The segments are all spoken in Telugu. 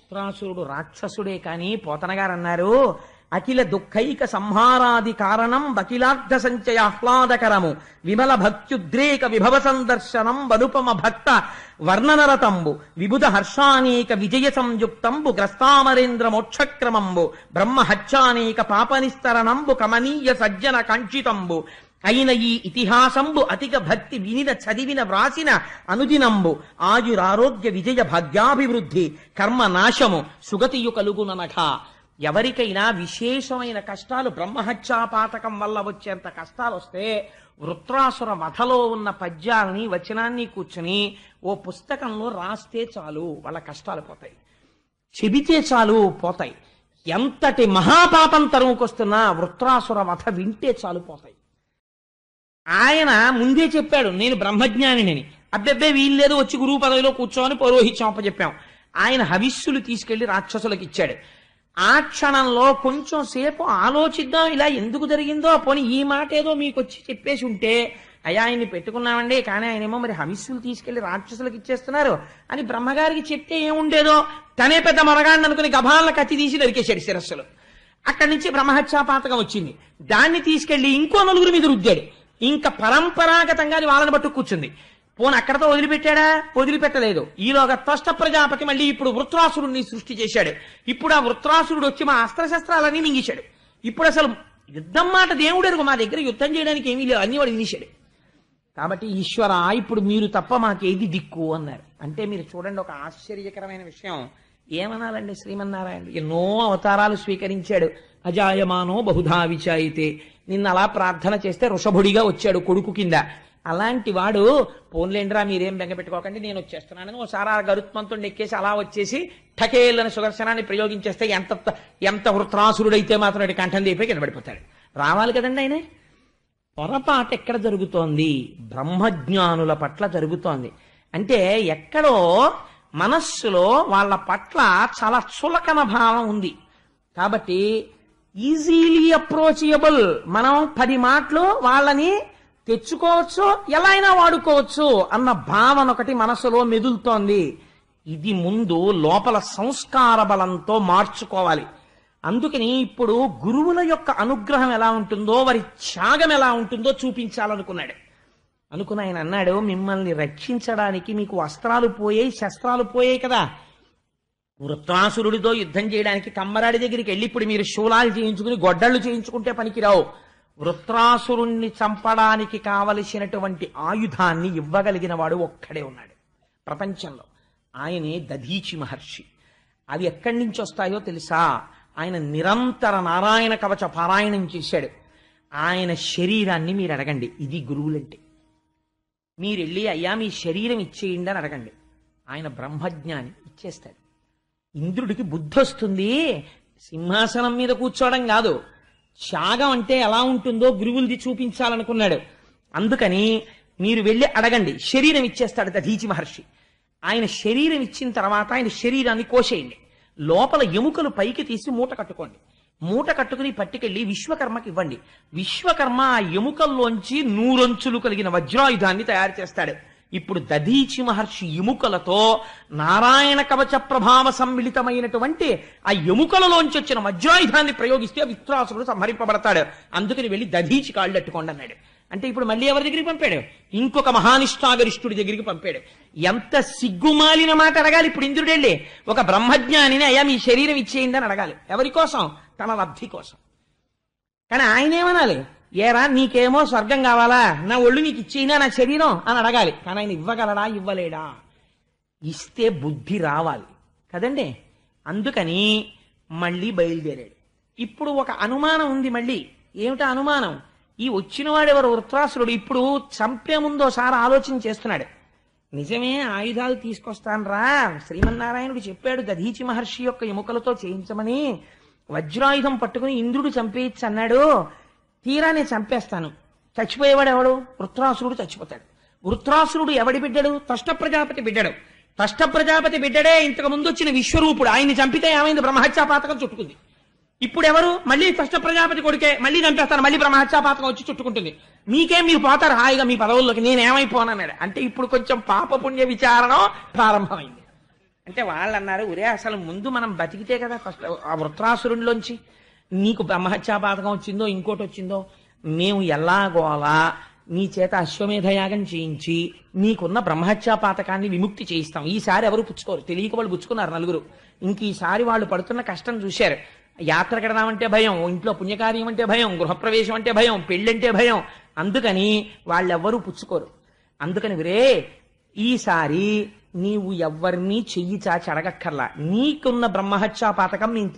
వృత్రాసురుడు రాక్షసుడే కాని పోతన గారు అన్నారు, అఖిల దుఃఖైక సంహారాది కారణం బకిలార్థ సంచయ ఆహ్లాదకరము విమల భక్త్యుద్రేక విభవ సందర్శనం వనుపమ భక్త వర్ణనరతంబు విబుధ హర్షానేక విజయ సంయుక్తంబు గ్రస్తామరేంద్ర మోక్షక్రమంబు బ్రహ్మ హత్యానేక పాపనిస్తరణంబు కమనీయ సజ్జన కాంక్షితంబు అయిన ఈ ఇతిహాసంబు అతిక భక్తి వినిన చదివిన వ్రాసిన అనుదినంబు ఆయురారోగ్య విజయ భాగ్యాభివృద్ధి కర్మ నాశము సుగతియు కలుగుననఘ. ఎవరికైనా విశేషమైన కష్టాలు బ్రహ్మహత్యాపాతకం వల్ల వచ్చేంత కష్టాలు వస్తే వృత్రాసుర వధలో ఉన్న పద్యాలని వచనాన్ని కూర్చుని ఓ పుస్తకంలో రాస్తే చాలు, వాళ్ళ కష్టాలు పోతాయి. చెబితే చాలు, పోతాయి. ఎంతటి మహాపాపం తరుముకొస్తున్నా వృత్రాసుర వధ వింటే చాలు, పోతాయి. ఆయన ముందే చెప్పాడు నేను బ్రహ్మజ్ఞానిని. అబ్బెబ్బే వీల్లేదు, వచ్చి గురువు పదవిలో కూర్చోని పౌరోహిత్యం అప్పచెప్పాం. ఆయన హవిస్సులు తీసుకెళ్లి రాక్షసులకు ఇచ్చాడు. ఆ క్షణంలో కొంచెం సేపు ఆలోచిద్దాం, ఇలా ఎందుకు జరిగిందో, పోనీ ఈ మాట ఏదో మీకు వచ్చి చెప్పేసి ఉంటే, అయ్యా ఆయన్ని పెట్టుకున్నామండి కానీ ఆయనేమో మరి హవిస్సులు తీసుకెళ్లి రాక్షసులకు ఇచ్చేస్తున్నారు అని బ్రహ్మగారికి చెప్తే ఏముండేదో, తనే పెద్ద మరగాడిని అనుకుని గభాలను కత్తి తీసి నరికేశాడు శిరస్సులు. అక్కడి నుంచి బ్రహ్మహత్యాపాతకం వచ్చింది. దాన్ని తీసుకెళ్లి ఇంకో నలుగురు మీద రుద్దాడు. ఇంకా పరంపరాగతంగా అది వాళ్ళని పట్టు కూర్చుంది. పోను అక్కడతో వదిలిపెట్టాడా? వదిలిపెట్టలేదు. ఈలోగా త్వష్ట ప్రజాపతి మళ్ళీ ఇప్పుడు వృత్రాసురుణ్ణి సృష్టి చేశాడు. ఇప్పుడు ఆ వృత్రాసురుడు వచ్చి మా అస్త్రశస్త్రాలన్నీ మింగేశాడు. ఇప్పుడు అసలు యుద్ధం మాట దేవుడెరుగు, మా దగ్గర యుద్ధం చేయడానికి ఏమీ లేదు, అన్ని వాడు వినిశాడు. కాబట్టి ఈశ్వర ఇప్పుడు మీరు తప్ప మాకేది దిక్కు అన్నారు. అంటే మీరు చూడండి, ఒక ఆశ్చర్యకరమైన విషయం. ఏమనాలండి, శ్రీమన్నారాయణుడు ఎన్నో అవతారాలు స్వీకరించాడు. అజాయమానో బహుధా విచాయితే, నిన్న అలా ప్రార్థన చేస్తే వృషభుడిగా వచ్చాడు కొడుకు కింద. అలాంటి వాడు పోన్లేండ్రా మీరేం బెంగ పెట్టుకోకండి నేను వచ్చేస్తున్నానని ఓసారి ఆ గరుత్మంతుడిని ఎక్కేసి అలా వచ్చేసి ఠకేళ్ళని సుదర్శనాన్ని ప్రయోగించేస్తే ఎంత వృత్రాసురుడైతే మాత్రం కంఠం దీపై కింద పడిపోతాడు. రావాలి కదండి ఆయన. పొరపాటు ఎక్కడ జరుగుతోంది? బ్రహ్మజ్ఞానుల పట్ల జరుగుతోంది. అంటే ఎక్కడో మనస్సులో వాళ్ళ పట్ల చాలా చులకన భావం ఉంది. కాబట్టి ఈజీలీ అప్రోచబుల్, మనం 10 మాటలు వాళ్ళని తెచ్చుకోవచ్చు, ఎలా అయినా వాడుకోవచ్చు అన్న భావన ఒకటి మనసులో మెదులుతోంది. ఇది ముందు లోపల సంస్కార బలంతో మార్చుకోవాలి. అందుకని ఇప్పుడు గురువుల యొక్క అనుగ్రహం ఎలా ఉంటుందో, వారి త్యాగం ఎలా ఉంటుందో చూపించాలనుకున్నాడు. అనుకుని ఆయన అన్నాడు, మిమ్మల్ని రక్షించడానికి మీకు వస్త్రాలు పోయాయి, శస్త్రాలు పోయాయి కదా. వృత్రాసురుడితో యుద్ధం చేయడానికి కమ్మరాడి దగ్గరికి వెళ్ళి ఇప్పుడు మీరు శూలాలు చేయించుకుని గొడ్డళ్లు చేయించుకుంటే పనికిరావు. వృత్రాసురుణ్ణి చంపడానికి కావలసినటువంటి ఆయుధాన్ని ఇవ్వగలిగిన వాడు ఒక్కడే ఉన్నాడు ప్రపంచంలో. ఆయనే దధీచి మహర్షి. అవి ఎక్కడి నుంచి వస్తాయో తెలుసా? ఆయన నిరంతర నారాయణ కవచ పారాయణం చేశాడు. ఆయన శరీరాన్ని మీరు అడగండి, ఇది గురువులంటే. మీరు వెళ్ళి అయ్యా మీ శరీరం ఇచ్చేయండి అని అడగండి, ఆయన బ్రహ్మజ్ఞాని ఇచ్చేస్తాడు. ఇంద్రుడికి బుద్ధి వస్తుంది, సింహాసనం మీద కూర్చోవడం కాదు. త్యాగం అంటే ఎలా ఉంటుందో గురువులది చూపించాలనుకున్నాడు. అందుకని మీరు వెళ్ళి అడగండి, శరీరం ఇచ్చేస్తాడు దధీచి మహర్షి. ఆయన శరీరం ఇచ్చిన తర్వాత ఆయన శరీరాన్ని కోసేయండి, లోపల ఎముకలు పైకి తీసి మూట కట్టుకోండి. మూట కట్టుకుని పట్టుకెళ్ళి విశ్వకర్మకి ఇవ్వండి. విశ్వకర్మ ఆ ఎముకల్లోంచి 100 అంచులు కలిగిన వజ్రాయుధాన్ని తయారు చేస్తాడు. ఇప్పుడు దధీచి మహర్షి ఎముకలతో నారాయణ కవచ ప్రభావ సమ్మిళితమైనటువంటి ఆ ఎముకలలోంచి వచ్చిన వజ్రాయుధాన్ని ప్రయోగిస్తే వృత్రాసురుడు సంహరింపబడతాడు. అందుకని వెళ్ళి దధీచి కాళ్ళు అట్టుకోండి అన్నాడు. అంటే ఇప్పుడు మళ్ళీ ఎవరి దగ్గరికి పంపాడు? ఇంకొక మహానిష్ఠాగరిష్ఠుడి దగ్గరికి పంపాడు. ఎంత సిగ్గుమాలిన మాట అడగాలి ఇప్పుడు ఇంద్రుడు వెళ్ళి? ఒక బ్రహ్మజ్ఞానిని అయ్యా మీ శరీరం ఇచ్చేయండి అని అడగాలి. ఎవరి కోసం? తన లబ్ధి కోసం. కానీ ఆయన ఏమనాలి? ఏరా నీకేమో స్వర్గం కావాలా, నా ఒళ్ళు నీకు ఇచ్చేయినా నా శరీరం అని అడగాలి. కానీ ఆయన ఇవ్వగలడా? ఇవ్వలేడా? ఇస్తే బుద్ధి రావాలి కదండి. అందుకని మళ్ళీ బయలుదేరాడు. ఇప్పుడు ఒక అనుమానం ఉంది మళ్ళీ. ఏమిటా అనుమానం? ఈ వచ్చిన వాడెవరు? వృత్రాసురుడు. ఇప్పుడు చంపే ముందోసారి ఆలోచన చేస్తున్నాడు. నిజమే ఆయుధాలు తీసుకొస్తానరా, శ్రీమన్నారాయణుడు చెప్పాడు దధీచి మహర్షి యొక్క ఎముకలతో చేయించమని. వజ్రాయుధం పట్టుకుని ఇంద్రుడు చంపేయచ్చు అన్నాడు. తీరా నేను చంపేస్తాను. చచ్చిపోయేవాడు ఎవడు? వృత్రాసురుడు చచ్చిపోతాడు. వృత్రాసురుడు ఎవడి బిడ్డడు? త్వష్ట ప్రజాపతి బిడ్డడు. త్వష్ట ప్రజాపతి బిడ్డడే ఇంతకు ముందు వచ్చిన విశ్వరూపుడు. ఆయన్ని చంపితే ఏమైంది? బ్రహ్మహత్యాపాతకం చుట్టుకుంది. ఇప్పుడు ఎవరు? మళ్ళీ త్వష్ట ప్రజాపతి కొడుకే. మళ్ళీ చంపేస్తాను, మళ్ళీ బ్రహ్మహత్యాపాతకం వచ్చి చుట్టుకుంటుంది. మీకేం, మీరు పోతారు హాయిగా మీ పదవుల్లోకి, నేనేమైపోనన్నాడు. అంటే ఇప్పుడు కొంచెం పాపపుణ్య విచారణ ప్రారంభమైంది. అంటే వాళ్ళు అన్నారు, ఒరే అసలు ముందు మనం బతికితే కదా ఫస్ట్ ఆ వృత్రాసురుడిలోంచి నీకు బ్రహ్మహత్యాపాతకం వచ్చిందో ఇంకోటి వచ్చిందో, మేము ఎలాగోలా నీ చేత అశ్వమేధయాగం చేయించి నీకున్న బ్రహ్మహత్యాపాతకాన్ని విముక్తి చేయిస్తాం. ఈసారి ఎవరు పుచ్చుకోరు, తెలియక వాళ్ళు పుచ్చుకున్నారు నలుగురు. ఇంక ఈసారి వాళ్ళు పడుతున్న కష్టం చూశారు. యాత్ర కడదామంటే భయం, ఇంట్లో పుణ్యకార్యం అంటే భయం, గృహప్రవేశం అంటే భయం, పెళ్ళంటే భయం. అందుకని వాళ్ళెవ్వరూ పుచ్చుకోరు. అందుకని రే ఈసారి నీవు ఎవ్వరినీ చెయ్యి చాచి అడగక్కర్లా, నీకున్న బ్రహ్మహత్యాపాతకం మేము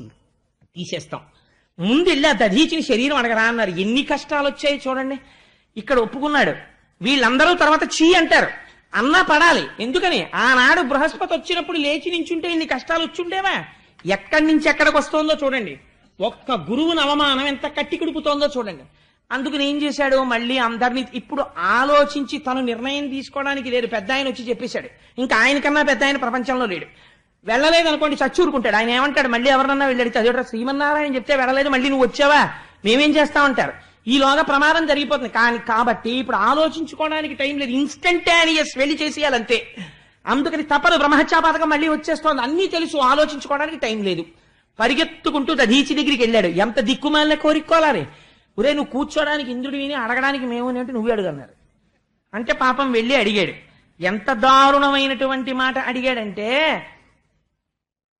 తీసేస్తాం. ముందెళ్ళి ఆ దధీచిని శరీరం అడగరా అన్నారు. ఎన్ని కష్టాలు వచ్చాయి చూడండి. ఇక్కడ ఒప్పుకున్నాడు. వీళ్ళందరూ తర్వాత చీ అంటారు, అన్నా పడాలి. ఎందుకని ఆనాడు బృహస్పతి వచ్చినప్పుడు లేచి నించుంటే ఇన్ని కష్టాలు వచ్చుండేవా? ఎక్కడి నుంచి ఎక్కడికి వస్తోందో చూడండి. ఒక్క గురువుని అవమానం ఎంత కట్టి కుడుపుతోందో చూడండి. అందుకని ఏం చేశాడు, మళ్ళీ అందరినీ ఇప్పుడు ఆలోచించి తను నిర్ణయం తీసుకోవడానికి లేడు. పెద్ద ఆయన వచ్చి చెప్పేశాడు, ఇంకా ఆయనకన్నా పెద్ద ఆయన ప్రపంచంలో లేడు. వెళ్ళలేదు అనుకోండి చచ్చూరుకుంటాడు. ఆయన ఏమంటాడు, మళ్ళీ ఎవరన్నా వెళ్ళాడు అదేట శ్రీమన్నారాయణ చెప్తే వెళ్ళలేదు, మళ్ళీ నువ్వు వచ్చావా మేమేం చేస్తామంటారు. ఈలోగా ప్రమాదం జరిగిపోతుంది. కాబట్టి ఇప్పుడు ఆలోచించుకోవడానికి టైం లేదు, ఇన్స్టంటానియస్ వెళ్ళి చేసేయాలంతే. అందుకని తప్పదు, బ్రహ్మహత్యాపాతకం మళ్ళీ వచ్చేస్తోంది, అన్నీ తెలుసు, ఆలోచించుకోవడానికి టైం లేదు. పరిగెత్తుకుంటూ దధీచి దగ్గరికి వెళ్ళాడు. ఎంత దిక్కుమాలిన కోరికోవాలి, ఒరే నువ్వు కూర్చోడానికి ఇంద్రుడి విని అడగడానికి మేము అంటే నువ్వే అడుగన్నారు. అంటే పాపం వెళ్ళి అడిగాడు. ఎంత దారుణమైనటువంటి మాట అడిగాడంటే,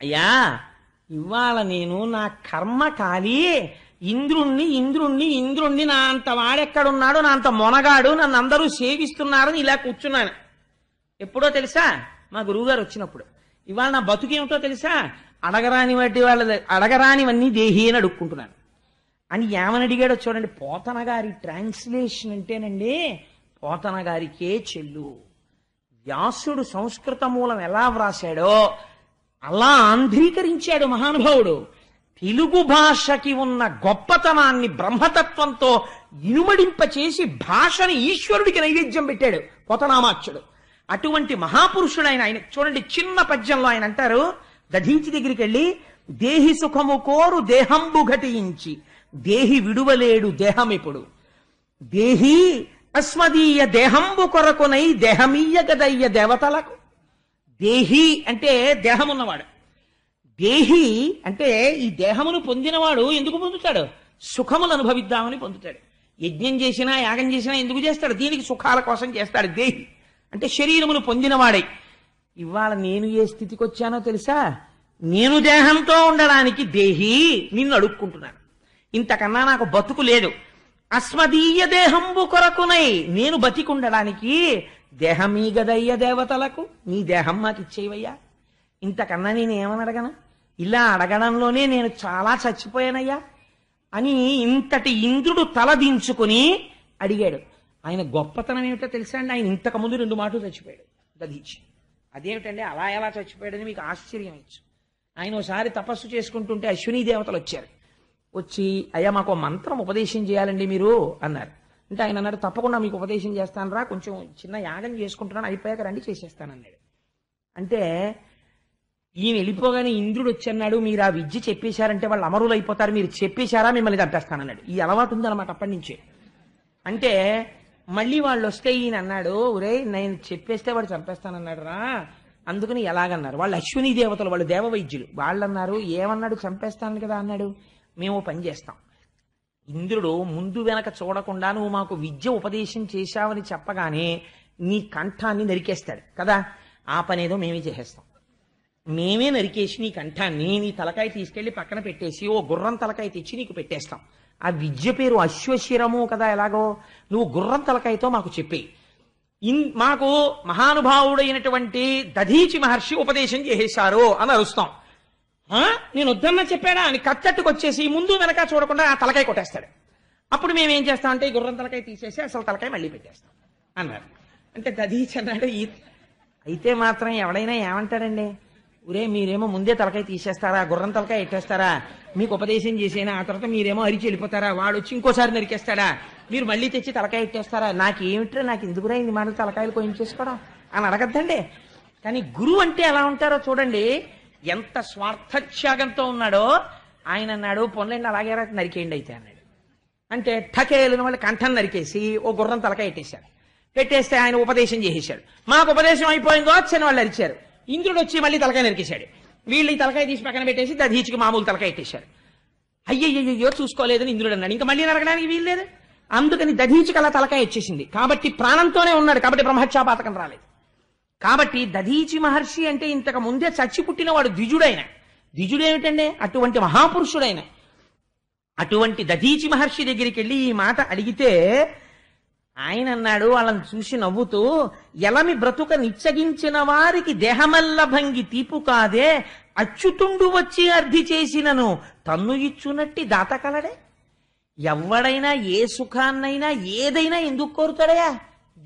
అయ్యా ఇవాళ నేను నా కర్మ కాలి ఇంద్రుణ్ణి నా అంత వాడెక్కడున్నాడు, నా అంత మొనగాడు, నన్ను అందరూ సేవిస్తున్నారని ఇలా కూర్చున్నాను. ఎప్పుడో తెలుసా, మా గురువుగారు వచ్చినప్పుడు. ఇవాళ నా బతుకేమిటో తెలుసా, అడగరానివన్నీ దేహి అని అడుక్కుంటున్నాను అని ఏమని అడిగాడో చూడండి. పోతన గారి ట్రాన్స్లేషన్ అంటేనండి పోతన గారికే చెల్లు. వ్యాసుడు సంస్కృత మూలం ఎలా వ్రాశాడో అలా ఆంధ్రీకరించాడు మహానుభావుడు. తెలుగు భాషకి ఉన్న గొప్పతనాన్ని బ్రహ్మతత్వంతో ఇనుమడింపచేసి భాషని ఈశ్వరుడికి నైవేద్యం పెట్టాడు పోతనామాచ్యుడు. అటువంటి మహాపురుషుడు ఆయన. చూడండి చిన్న పద్యంలో ఆయన అంటారు, దధీచి దగ్గరికి వెళ్ళి, దేహి సుఖము కోరు దేహంబు ఘటించి దేహి విడువలేడు దేహమిప్పుడు, దేహి అస్మదీయ దేహంబు కొరకునై దేహమీయ గదయ్య దేవతలకు. దేహి అంటే దేహం ఉన్నవాడు, దేహి అంటే ఈ దేహమును పొందినవాడు ఎందుకు పొందుతాడు, సుఖములు అనుభవిద్దామని పొందుతాడు. యజ్ఞం చేసినా యాగం చేసినా ఎందుకు చేస్తాడు, దీనికి సుఖాల కోసం చేస్తాడు. దేహి అంటే శరీరమును పొందినవాడై. ఇవాళ నేను ఏ స్థితికి వచ్చానో తెలుసా, నేను దేహంతో ఉండడానికి దేహి నిన్ను అడుక్కుంటున్నాను, ఇంతకన్నా నాకు బతుకు లేదు. అస్మదీయ దేహంబు కొరకునై నేను బతికుండడానికి దేహమీ గదయ్య దేవతలకు, నీ దేహం మాకు ఇచ్చేవయ్యా, ఇంతకన్నా నేను ఏమని అడగను, ఇలా అడగడంలోనే నేను చాలా చచ్చిపోయానయ్యా అని ఇంతటి ఇంద్రుడు తలదించుకుని అడిగాడు. ఆయన గొప్పతనం ఏమిటో తెలుసా అండి, ఆయన ఇంతకుముందు 2 మాటలు చచ్చిపోయాడు దధీచి. అదేమిటండి అలా ఎలా చచ్చిపోయాడని మీకు ఆశ్చర్యం ఇచ్చు. ఆయన ఒకసారి తపస్సు చేసుకుంటుంటే అశ్విని దేవతలు వచ్చారు. వచ్చి అయ్యా మాకు మంత్రం ఉపదేశం చేయాలండి మీరు అన్నారు. అంటే ఆయన అన్నాడు, తప్పకుండా మీకు ఉపదేశం చేస్తాను రా, కొంచెం చిన్న యాగం చేసుకుంటున్నాను, అయిపోయాక రండి చేసేస్తానన్నాడు. అంటే ఈయన వెళ్ళిపోగానే ఇంద్రుడు వచ్చి అన్నాడు, మీరు ఆ విద్య చెప్పేశారంటే వాళ్ళు అమరులు అయిపోతారు, మీరు చెప్పేశారా మిమ్మల్ని చంపేస్తానన్నాడు. ఈ అలవాటు ఉందన్నమాట అప్పటి నుంచే. అంటే మళ్ళీ వాళ్ళు వస్తే ఈయన అన్నాడు, ఒరే నేను చెప్పేస్తే వాడు చంపేస్తానన్నాడు రా, అందుకని ఎలాగన్నారు. వాళ్ళు అశ్విని దేవతలు, వాళ్ళు దేవ వైద్యులు. వాళ్ళు అన్నారు, ఏమన్నాడు, చంపేస్తాను కదా అన్నాడు. మేము పని చేస్తాం, ఇంద్రుడు ముందు వెనక చూడకుండా నువ్వు మాకు విద్య ఉపదేశం చేశావని చెప్పగానే నీ కంఠాన్ని నరికేస్తాడు కదా, ఆ పనేదో మేమే చేసేస్తాం. మేమే నరికేసి నీ కంఠాన్ని, నీ తలకాయ తీసుకెళ్లి పక్కన పెట్టేసి ఓ గుర్రం తలకాయ తెచ్చి నీకు పెట్టేస్తాం. ఆ విద్య పేరు అశ్వశిరము కదా, ఎలాగో నువ్వు గుర్రం తలకాయతో మాకు చెప్పి మాకు మహానుభావుడైనటువంటి దధీచి మహర్షి ఉపదేశం చేసేశారు అని అరుస్తాం. నేను వద్దన్నా చెప్పాడా అని కచ్చట్టుకొచ్చేసి ముందు వెనక చూడకుండా ఆ తలకాయ కొట్టేస్తాడు. అప్పుడు మేమేం చేస్తామంటే ఈ గుర్రం తలకాయ తీసేసి అసలు తలకాయ మళ్ళీ పెట్టేస్తాం అన్నారు. అంటే దధీచి అన్నాడు, అయితే మాత్రం ఎవడైనా ఏమంటాడండి, ఒరే మీరేమో ముందే తలకాయ తీసేస్తారా, గుర్రం తలకాయ ఎట్టేస్తారా, మీకు ఉపదేశం చేసేనా, ఆ తర్వాత మీరేమో అరిచి వెళ్ళిపోతారా, వాడు వచ్చి ఇంకోసారి నరికేస్తాడా, మీరు మళ్ళీ తెచ్చి తలకాయ ఎట్టేస్తారా, నాకేమిట్రా, నాకు ఎందుకురా ఇన్ని మాటలు తలకాయలు కోయించేసుకోవడం అని అడగద్దండి. కానీ గురువు అంటే ఎలా ఉంటారో చూడండి, ఎంత స్వార్థత్యాగంతో ఉన్నాడో. ఆయన అన్నాడు, పొన్లండి అలాగే నరికేయండి అయితే అన్నాడు. అంటే ఠకేలిన వాళ్ళు కంఠం నరికేసి ఓ గుర్రం తలకాయ పెట్టేశాడు. పెట్టేస్తే ఆయన ఉపదేశం చేసేశాడు. మాకు ఉపదేశం అయిపోయిందో వచ్చని వాళ్ళు అరిచారు. ఇంద్రుడు వచ్చి మళ్ళీ తలకాయ నరికేశాడు. వీళ్ళు ఈ తలకాయ తీసి పక్కన పెట్టేసి దధీచికి మామూలు తలకాయ ఎట్టేశారు. అయ్యయ్యో చూసుకోలేదని ఇంద్రుడు అన్నాడు. ఇంకా మళ్ళీ నరకడానికి వీల్లేదు. అందుకని దధీచికి అలా తలకాయ ఇచ్చేసింది. కాబట్టి ప్రాణంతోనే ఉన్నాడు, కాబట్టి బ్రహ్మహత్యాపాతకం రాలేదు. కాబట్టి దధీచి మహర్షి అంటే ఇంతకు ముందే చచ్చి పుట్టినవాడు ద్విజుడైన. ద్విజుడేమిటండి? అటువంటి మహాపురుషుడైన అటువంటి దధీచి మహర్షి దగ్గరికి వెళ్ళి ఈ మాట అడిగితే ఆయన అన్నాడు వాళ్ళని చూసి నవ్వుతూ, ఎలమి బ్రతుక నిచ్చగించిన వారికి దేహమల్ల భంగి తీపు కాదే, అచ్యుతుండు వచ్చి అర్థి చేసినను తన్ను ఇచ్చునట్టి దాత కలడే. ఎవడైనా ఏ సుఖాన్నైనా ఏదైనా ఎందుకు కోరుతాడయా?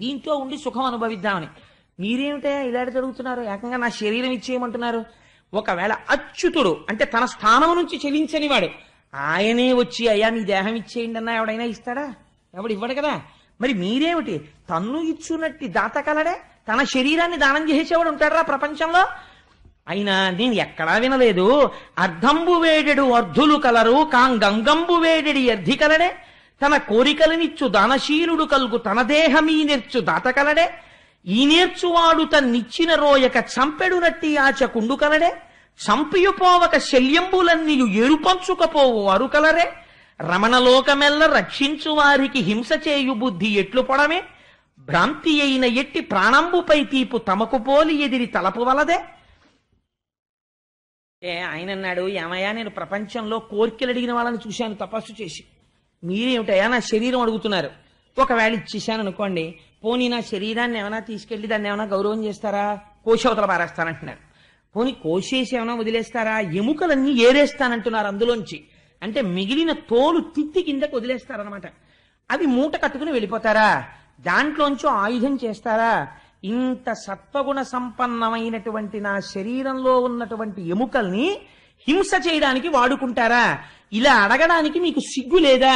దీంట్లో ఉండి సుఖం అనుభవిద్దామని. మీరేమిటయా ఇలా జరుగుతున్నారు? ఏకంగా నా శరీరం ఇచ్చేయమంటున్నారు. ఒకవేళ అచ్యుతుడు అంటే తన స్థానం నుంచి చెలించని వాడు ఆయనే వచ్చి అయ్యా మీ దేహం ఇచ్చేయండి అన్నా ఎవడైనా ఇస్తాడా? ఎవడు ఇవ్వడు కదా. మరి మీరేమిటి తన్ను ఇచ్చునట్టి దాత కలడే? తన శరీరాన్ని దానం చేసేవాడు ఉంటాడరా ప్రపంచంలో? అయినా నేను ఎక్కడా వినలేదు. అర్ధంబు వేడెడు అర్ధులు కలరు కాంగంగంబు వేడెడి అర్ధి కలడే. తన కోరికలనిచ్చు దానశీలుడు కలుగు తన దేహమీ నేర్చు దాత కలడే. ఈ నేర్చువాడు తన్నిచ్చిన రోయక చంపెడునట్టి ఆచకుండు కలడే. చంపియుపోవక శల్యంబులన్నీయు ఏరుపంచుకపోవు వారు కలరే. రమణలోకమెల్ల రక్షించు వారికి హింస చేయు బుద్ధి ఎట్లు పొడమే. భ్రాంతి అయిన ఎట్టి ప్రాణంబుపై తీపు తమకు పోలి ఎదిరి తలపు వలదే. ఆయన అన్నాడు, ఏమయ్యా నేను ప్రపంచంలో కోర్కెలు అడిగిన వాళ్ళని చూశాను తపస్సు చేసి, మీరేమిటయా నా శరీరం అడుగుతున్నారు? ఒకవేళ ఇచ్చేసాను అనుకోండి, పోనీ నా శరీరాన్ని ఏమైనా తీసుకెళ్లి దాన్ని ఏమైనా గౌరవం చేస్తారా? కోశవతల పారేస్తానంటున్నారు. పోనీ కోసేసి ఏమైనా వదిలేస్తారా? ఎముకలన్నీ ఏరేస్తానంటున్నారు అందులోంచి. అంటే మిగిలిన తోలు తిత్తి కిందకు వదిలేస్తారనమాట. అవి మూట కట్టుకుని వెళ్ళిపోతారా? దాంట్లోంచో ఆయుధం చేస్తారా? ఇంత సత్వగుణ సంపన్నమైనటువంటి నా శరీరంలో ఉన్నటువంటి ఎముకల్ని హింస చేయడానికి వాడుకుంటారా? ఇలా అడగడానికి మీకు సిగ్గు లేదా?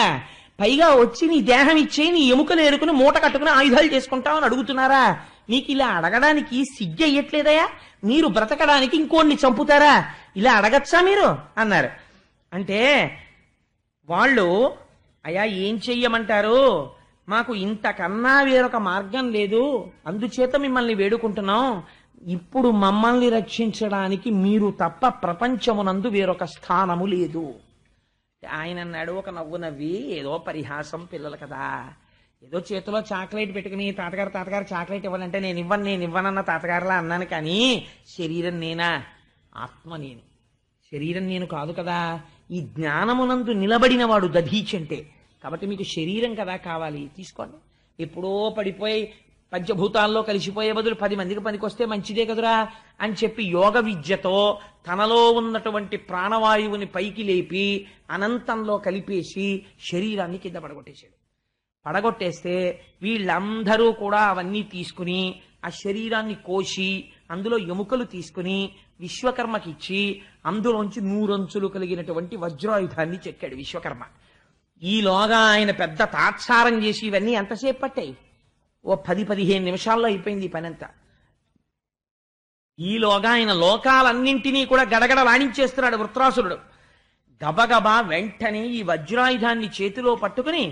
పైగా వచ్చి నీ దేహం ఇచ్చే నీ ఎముకలు ఏరుకుని మూట కట్టుకుని ఆయుధాలు చేసుకుంటామని అడుగుతున్నారా? మీకు ఇలా అడగడానికి సిగ్గు అయ్యట్లేదయా? మీరు బ్రతకడానికి ఇంకోడిని చంపుతారా? ఇలా అడగచ్చా మీరు అన్నారు. అంటే వాళ్ళు అయ్యా ఏం చెయ్యమంటారు? మాకు ఇంతకన్నా వేరొక మార్గం లేదు, అందుచేత మిమ్మల్ని వేడుకుంటున్నాం. ఇప్పుడు మమ్మల్ని రక్షించడానికి మీరు తప్ప ప్రపంచమునందు వేరొక స్థానము లేదు. ఆయన అన్నాడు ఒక నవ్వు నవ్వి, ఏదో పరిహాసం పిల్లలు కదా, ఏదో చేతిలో చాక్లెట్ పెట్టుకుని తాతగారు చాక్లెట్ ఇవ్వాలంటే నేను ఇవ్వనన్న తాతగారులా అన్నాను. కానీ శరీరం నేనా? ఆత్మ నేను, శరీరం నేను కాదు కదా. ఈ జ్ఞానమునందు నిలబడిన వాడు దధీచి అంటే. కాబట్టి మీకు శరీరం కదా కావాలి, తీసుకోండి. ఎప్పుడో పడిపోయి పంచభూతాల్లో కలిసిపోయే బదులు 10 మందికి పనికొస్తే మంచిదే కదురా అని చెప్పి యోగ విద్యతో తనలో ఉన్నటువంటి ప్రాణవాయువుని పైకి లేపి అనంతంలో కలిపేసి శరీరాన్ని కింద పడగొట్టేశాడు. పడగొట్టేస్తే వీళ్ళందరూ కూడా అవన్నీ తీసుకుని ఆ శరీరాన్ని కోసి అందులో ఎముకలు తీసుకుని విశ్వకర్మకిచ్చి అందులోంచి 100 అంచులు కలిగినటువంటి వజ్రాయుధాన్ని చెక్కాడు విశ్వకర్మ. ఈలోగా ఆయన పెద్ద తాత్సారం చేసి ఇవన్నీ ఎంతసేపు పట్టాయి? ఓ 10-15 నిమిషాల్లో అయిపోయింది ఈ పనంతా. ఈలోగా ఆయన లోకాలన్నింటినీ కూడా గడగడ వాణించేస్తున్నాడు వృత్రాసురుడు. గబగబా వెంటనే ఈ వజ్రాయుధాన్ని చేతిలో పట్టుకుని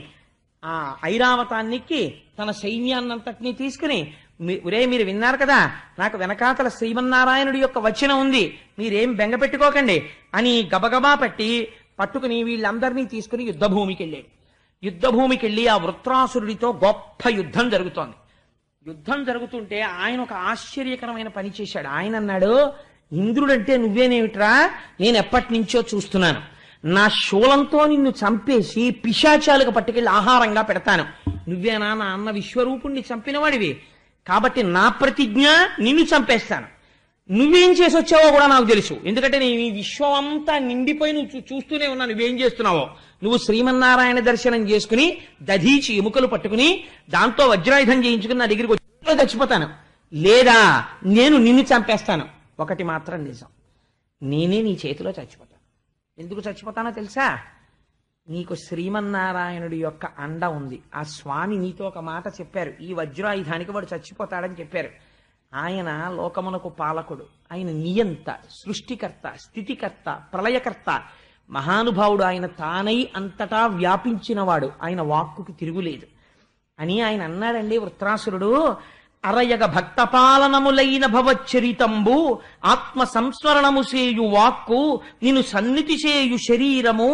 ఆ ఐరావతాన్నికి తన సైన్యాన్నంతటినీ తీసుకుని, మీరు విన్నారు కదా, నాకు వెనకాతల శ్రీమన్నారాయణుడి యొక్క వచనం ఉంది, మీరేం బెంగ పెట్టుకోకండి అని గబగబా పట్టుకుని వీళ్ళందరినీ తీసుకుని యుద్ధభూమికి వెళ్ళాడు. యుద్ధభూమికి వెళ్ళి ఆ వృత్రాసురుడితో గొప్ప యుద్ధం జరుగుతోంది. యుద్ధం జరుగుతుంటే ఆయన ఒక ఆశ్చర్యకరమైన పని చేశాడు. ఆయన అన్నాడు, ఇంద్రుడంటే నువ్వేనేమిట్రా? నేను ఎప్పటి నుంచో చూస్తున్నాను. నా శూలంతో నిన్ను చంపేసి పిశాచాలకు పట్టుకెళ్ళి ఆహారంగా పెడతాను. నువ్వేనా నా అన్న విశ్వరూపుణ్ణి చంపినవాడివి? కాబట్టి నా ప్రతిజ్ఞ, నిన్ను చంపేస్తాను. నువ్వేం చేసి వచ్చావో కూడా నాకు తెలుసు, ఎందుకంటే నేను ఈ విశ్వం అంతా నిండిపోయి నువ్వు చూస్తూనే ఉన్నా నువ్వేం చేస్తున్నావో. నువ్వు శ్రీమన్నారాయణ దర్శనం చేసుకుని దధీచి ఎముకలు పట్టుకుని దాంతో వజ్రాయుధం చేయించుకుని నా దగ్గరికి వచ్చి చచ్చిపోతాను, లేదా నేను నిన్ను చంపేస్తాను. ఒకటి మాత్రం నిజం, నేనే నీ చేతిలో చచ్చిపోతాను. ఎందుకు చచ్చిపోతానో తెలుసా? నీకు శ్రీమన్నారాయణుడి యొక్క అండ ఉంది. ఆ స్వామి నీతో ఒక మాట చెప్పారు, ఈ వజ్రాయుధానికి వాడు చచ్చిపోతాడని చెప్పారు. ఆయన లోకమునకు పాలకుడు, ఆయన నియంత, సృష్టికర్త, స్థితికర్త, ప్రళయకర్త, మహానుభావుడు. ఆయన తానై అంతటా వ్యాపించినవాడు, ఆయన వాక్కుకి తిరుగులేదు అని ఆయన అన్నాడండి వృత్రాసురుడు. అరయగ భక్తపాలనములైన భవచ్చరితంబు ఆత్మ సంస్మరణము చేయు వాక్కు నిన్ను సన్నిధి చేయు శరీరము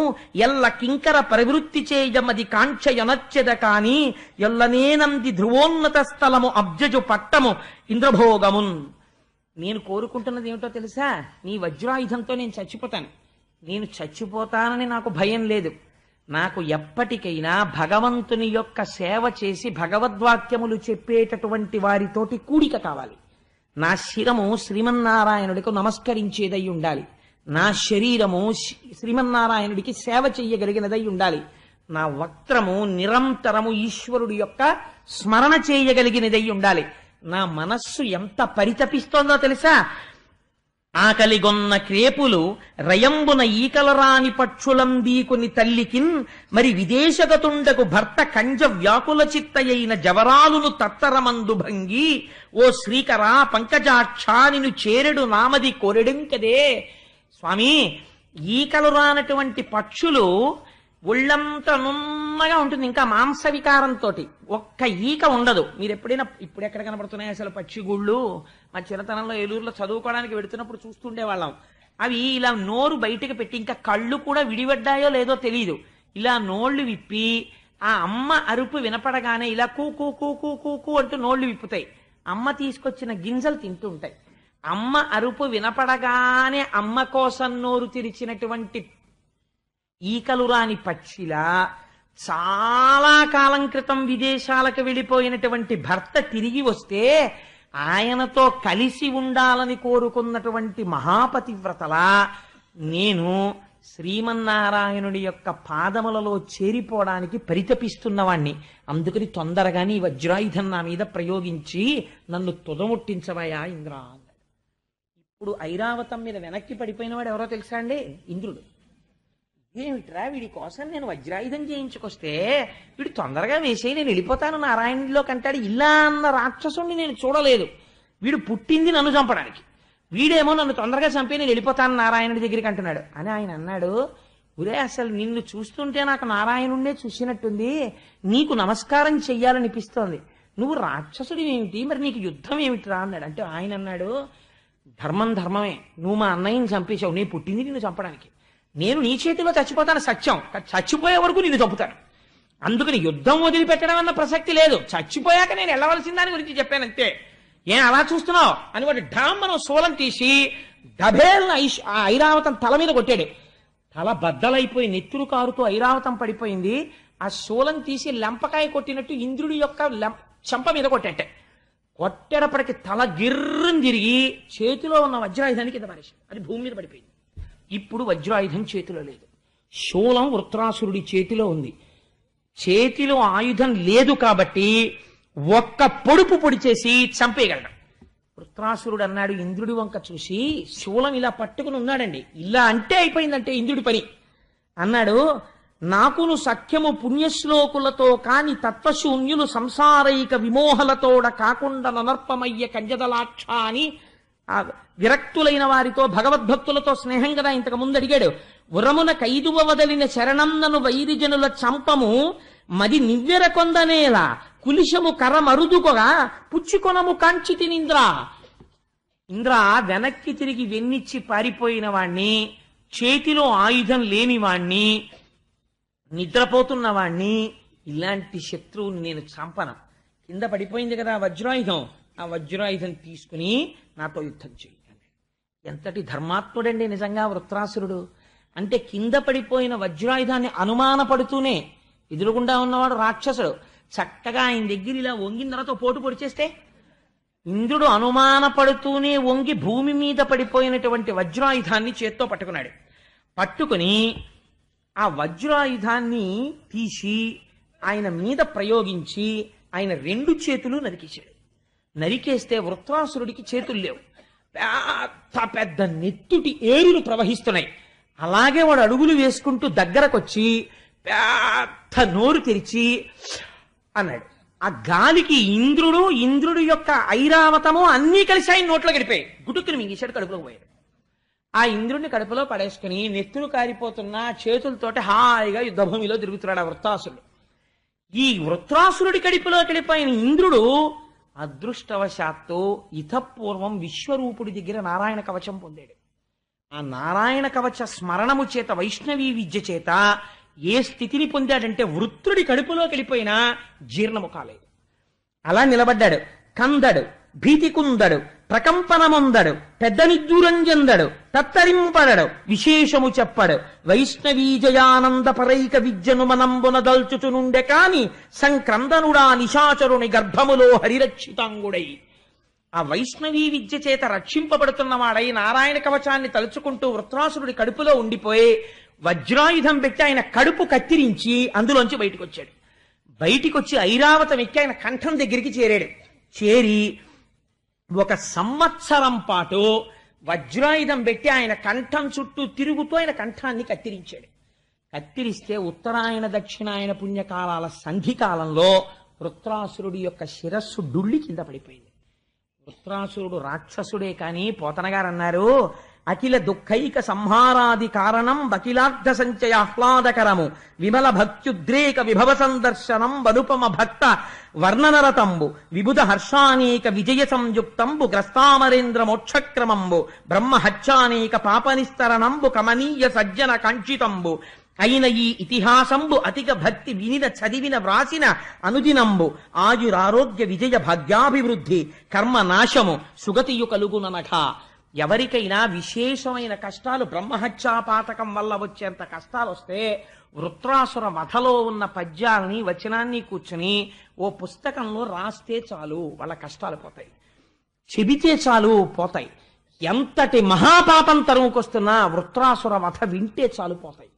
ఎల్ల కింకర ప్రవృత్తి చేయమది కాంక్షయనచ్చెద కాని ఎల్లనేనంది ధ్రువోన్నత స్థలము అబ్జజు పట్టము ఇంద్రభోగమున్. నేను కోరుకుంటున్నది ఏమిటో తెలుసా? నీ వజ్రాయుధంతో నేను చచ్చిపోతాను. నేను చచ్చిపోతానని నాకు భయం లేదు. నాకు ఎప్పటికైనా భగవంతుని యొక్క సేవ చేసి భగవద్వాక్యములు చెప్పేటటువంటి వారితోటి కూడిక కావాలి. నా శిరము శ్రీమన్నారాయణుడికి నమస్కరించేదై ఉండాలి. నా శరీరము శ్రీమన్నారాయణుడికి సేవ చెయ్యగలిగినదై ఉండాలి. నా వక్త్రము నిరంతరము ఈశ్వరుడి యొక్క స్మరణ చేయగలిగినదై ఉండాలి. నా మనస్సు ఎంత పరితపిస్తోందో తెలుసా? ఆకలిగొన్న క్రేపులు రయంబున ఈకలరాని పక్షులందీకుని తల్లికిన్ మరి విదేశగతుండకు భర్త కంజ వ్యాకుల చిత్తయైన జవరాలును తత్తరమందు భంగి ఓ శ్రీకరా పంకజాక్షా నిన్ను చేరెడు నామది కోరెడింకదే. స్వామి, ఈకలు రానటువంటి పక్షులు ఒళ్ళంతా నున్నగా ఉంటుంది, ఇంకా మాంస వికారంతో ఒక్క ఈక ఉండదు. మీరు ఎప్పుడైనా ఇప్పుడు ఎక్కడ కనబడుతున్నాయి అసలు పక్షిగూళ్ళు? మా చిన్నతనంలో ఏలూరులో చదువుకోవడానికి వెడుతున్నప్పుడు చూస్తుండేవాళ్ళం. అవి ఇలా నోరు బయటకు పెట్టి, ఇంకా కళ్ళు కూడా విడిపడ్డాయో లేదో తెలియదు, ఇలా నోళ్లు విప్పి ఆ అమ్మ అరుపు వినపడగానే ఇలా కూ కూ కూ కూ కూ కూ అంటూ నోళ్లు విప్పుతాయి. అమ్మ తీసుకొచ్చిన గింజలు తింటూ ఉంటాయి. అమ్మ అరుపు వినపడగానే అమ్మ కోసం నోరు తెరిచినటువంటి ఈకలు రాని పక్షిలా చాలా కాలం క్రితం విదేశాలకు వెళ్ళిపోయినటువంటి భర్త తిరిగి వస్తే ఆయనతో కలిసి ఉండాలని కోరుకున్నటువంటి మహాపతివ్రతలా నేను శ్రీమన్నారాయణుడి యొక్క పాదములలో చేరిపోవడానికి పరితపిస్తున్నవాణ్ణి. అందుకని తొందరగా నీ వజ్రాయుధం నా మీద ప్రయోగించి నన్ను తుదముట్టించవయా ఇంద్ర అన్నాడు. ఇప్పుడు ఐరావతం మీద వెనక్కి పడిపోయిన వాడు ఎవరో తెలుసా అండి? ఇంద్రుడు. ఏమిట్రా వీడి కోసం నేను వజ్రాయుధం చేయించుకొస్తే వీడు తొందరగా వేసేయి, నేను వెళ్ళిపోతాను నారాయణుడిలో కంటాడు. ఇలా అన్న రాక్షసుణ్ణి నేను చూడలేదు. వీడు పుట్టింది నన్ను చంపడానికి, వీడేమో నన్ను తొందరగా చంపి నేను వెళ్ళిపోతాను నారాయణుడి దగ్గరికి అంటున్నాడు అని ఆయన అన్నాడు. ఒరే, అసలు నిన్ను చూస్తుంటే నాకు నారాయణుడినే చూసినట్టుంది, నీకు నమస్కారం చెయ్యాలనిపిస్తోంది. నువ్వు రాక్షసుడి ఏమిటి, మరి నీకు యుద్ధం ఏమిటిరా అన్నాడు. అంటే ఆయన అన్నాడు, ధర్మం ధర్మమే, నువ్వు మా అన్నయ్యని చంపేశావు, నేను పుట్టింది నిన్ను చంపడానికి, నేను నీ చేతిలో చచ్చిపోతాను సత్యం, చచ్చిపోయే వరకు నిన్ను చంపుతాను, అందుకని యుద్ధం వదిలిపెట్టడం అన్న ప్రసక్తి లేదు, చచ్చిపోయాక నేను వెళ్ళవలసిన దాని గురించి చెప్పానంతే, ఏం అలా చూస్తున్నావు అని వాడు ఢామ్మను శూలం తీసి డబేల్న ఆ ఐరావతం తల మీద కొట్టాడు. తల బద్దలైపోయి నెత్తురు కారుతూ ఐరావతం పడిపోయింది. ఆ శూలం తీసి లెంపకాయ కొట్టినట్టు ఇంద్రుడి యొక్క చెంప మీద కొట్టేట. కొట్టేటప్పటికి తల గిర్రం తిరిగి చేతిలో ఉన్న వజ్రాయుధానికి కింద పడేసి అది భూమి మీద పడిపోయింది. ఇప్పుడు వజ్రాయుధం చేతిలో లేదు, శూలం వృత్రాసురుడి చేతిలో ఉంది. చేతిలో ఆయుధం లేదు కాబట్టి ఒక్క పొడుపు పొడి చేసి చంపేయగలడు. వృత్రాసురుడు అన్నాడు ఇంద్రుడి వంక చూసి, శూలం ఇలా పట్టుకుని ఉన్నాడండి, ఇలా అంటే అయిపోయిందంటే ఇంద్రుడి పని అన్నాడు. నాకును సఖ్యము పుణ్యశ్లోకులతో కాని తత్వశూన్యులు సంసారైక విమోహలతోడ కాకుండా ననర్పమయ్య కంజదలాక్ష అని ఆ విరక్తులైన వారితో భగవద్భక్తులతో స్నేహం కదా ఇంతకు ముందు అడిగాడు. ఉరమున కైదువ వదలిన శరణన్నను వైరిజనుల చంపము మది నివ్వెర కొందనేలా కులిశము కరమరుదుకొగా పుచ్చుకొనము కాంచితినింద్ర. ఇంద్ర, వెనక్కి తిరిగి వెన్నిచ్చి పారిపోయిన వాణ్ణి, చేతిలో ఆయుధం లేని వాణ్ణి, నిద్రపోతున్న వాణ్ణి, ఇలాంటి శత్రువుని నేను చంపను. కింద పడిపోయింది కదా వజ్రాయుధం, ఆ వజ్రాయుధం తీసుకుని నాతో యుద్ధం చేయండి. ఎంతటి ధర్మాత్ముడండి నిజంగా వృత్రాసురుడు. అంటే కింద పడిపోయిన వజ్రాయుధాన్ని అనుమానపడుతూనే, ఎదురుగుండా ఉన్నవాడు రాక్షసుడు, చక్కగా ఆయన దగ్గర ఇలా వంగిన తర్వాత పోటు పొడిచేస్తే, ఇంద్రుడు అనుమానపడుతూనే వంగి భూమి మీద పడిపోయినటువంటి వజ్రాయుధాన్ని చేత్తో పట్టుకున్నాడు. పట్టుకుని ఆ వజ్రాయుధాన్ని తీసి ఆయన మీద ప్రయోగించి ఆయన రెండు చేతులు నరికేశాడు. నరికేస్తే వృత్రాసురుడికి చేతులు లేవు, పెద్ద పెద్ద నెత్తుటి ఏరులు ప్రవహిస్తున్నాయి. అలాగే వాడు అడుగులు వేసుకుంటూ దగ్గరకొచ్చి పెద్ద నోరు తెరిచి అన్నాడు. ఆ గాలికి ఇంద్రుడు యొక్క ఐరావతము అన్నీ కలిసి ఆయన నోట్లో గడిపాయి. గుటుక్కుని మింగేశాడు, కడుపులోకి పోయాడు. ఆ ఇంద్రుడిని కడుపులో పడేసుకుని నెత్తులు కారిపోతున్న చేతులతోటి హాయిగా యుద్ధభూమిలో తిరుగుతున్నాడు ఆ వృత్రాసురుడు. ఈ వృత్రాసురుడి కడుపులో గడిపోయిన ఇంద్రుడు అదృష్టవశాత్తు ఇతపూర్వం విశ్వరూపుడి దగ్గర నారాయణ కవచం పొందాడు. ఆ నారాయణ కవచ స్మరణము చేత వైష్ణవీ విద్య చేత ఏ స్థితిని పొందాడంటే వృత్రుడి కడుపులోకి వెళ్ళిపోయినా జీర్ణము కాలేదు. అలా నిలబడ్డాడు. కందడు, భీతి కుందడు, ప్రకంపనముందడు, పెద్ద నిద్దూరం చెందడు, తత్తరింపడడు, విశేషము చెప్పడు, వైష్ణవీ జయానంద పరైక విద్యను మనంబున దల్చుచునుండె కాని సంక్రందనుడా నిశాచరుని గర్భములో హరిరక్షితాంగుడై. ఆ వైష్ణవీ విద్య చేత రక్షింపబడుతున్నవాడై నారాయణ కవచాన్ని తలుచుకుంటూ వృత్రాసురుడి కడుపులో ఉండిపోయి వజ్రాయుధం పెట్టి ఆయన కడుపు కత్తిరించి అందులోంచి బయటకు వచ్చాడు. బయటికి వచ్చి ఐరావతం ఎక్కి ఆయన కంఠం దగ్గరికి చేరాడు. చేరి 1 సంవత్సరం పాటు వజ్రాయుధం పెట్టి ఆయన కంఠం చుట్టూ తిరుగుతూ ఆయన కంఠాన్ని కత్తిరించాడు. కత్తిరిస్తే ఉత్తరాయణ దక్షిణాయన పుణ్యకాలాల సంధికాలంలో వృత్రాసురుడి యొక్క శిరస్సు డుళ్ళి కింద పడిపోయింది. వృత్రాసురుడు రాక్షసుడే కాని పోతన గారు అన్నారు, అఖిల దుఃఖైక సంహారాది కారణం బకిలార్థ సంచయ ఆహ్లాదకరము విమల భక్త్యుద్రేక విభవ సందర్శనం వనుపమ భక్త వర్ణనరతంబు విబుధ హర్షానేక విజయ సంయుక్తంబు గ్రస్తామరేంద్ర మోక్షక్రమంబు బ్రహ్మ హత్యానేక పాపనిస్తరణంబు కమనీయ సజ్జన కాంక్షితంబు అయిన ఈ ఇతిహాసంబు అతిక భక్తి వినిన చదివిన వ్రాసిన అనుదినంబు ఆయురారోగ్య విజయ భాగ్యాభివృద్ధి కర్మ నాశము సుగతియు కలుగుననఘ. ఎవరికైనా విశేషమైన కష్టాలు బ్రహ్మహత్యాపాతకం వల్ల వచ్చేంత కష్టాలు వస్తే వృత్రాసుర వధలో ఉన్న పద్యాలని వచనాన్ని కూర్చుని ఓ పుస్తకంలో రాస్తే చాలు వాళ్ళ కష్టాలు పోతాయి, చెబితే చాలు పోతాయి. ఎంతటి మహాపాపం తరుముకొస్తున్నా వృత్రాసుర వధ వింటే చాలు పోతాయి.